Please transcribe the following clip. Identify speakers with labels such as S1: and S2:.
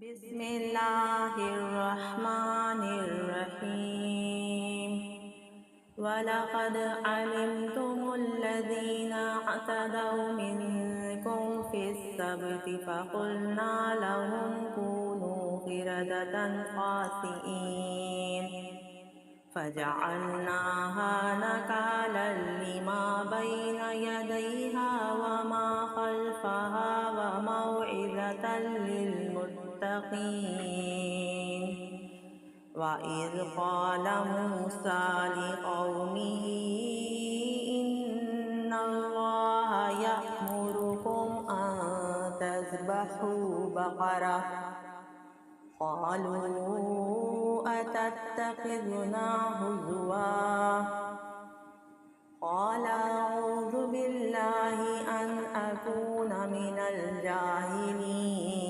S1: बिस्मिल्लाहिर्रहमानिर्रहीम। वलक़द अलिमतुमुल्लज़ीना अतदौ मिनकुम फ़िस्सब्ति फ़क़ुल्ना लहुम कूनू क़िरदतन ख़ासिईन फ़जअलनाहा नकालन lima ban यदैहा वमा ख़ल्फ़हा वमौइज़तन लिलमुत्तक़ीन। वइज़ क़ाल मूसा लिक़ौमिही इन्नल्लाहा यअमुरुकुम अन तज़बहू बक़रह क़ालू अतत्तख़िज़ुना हुज़ुवा क़ाल अऊज़ु बिल्लाहि अन अकून मिनल जाहिलीन।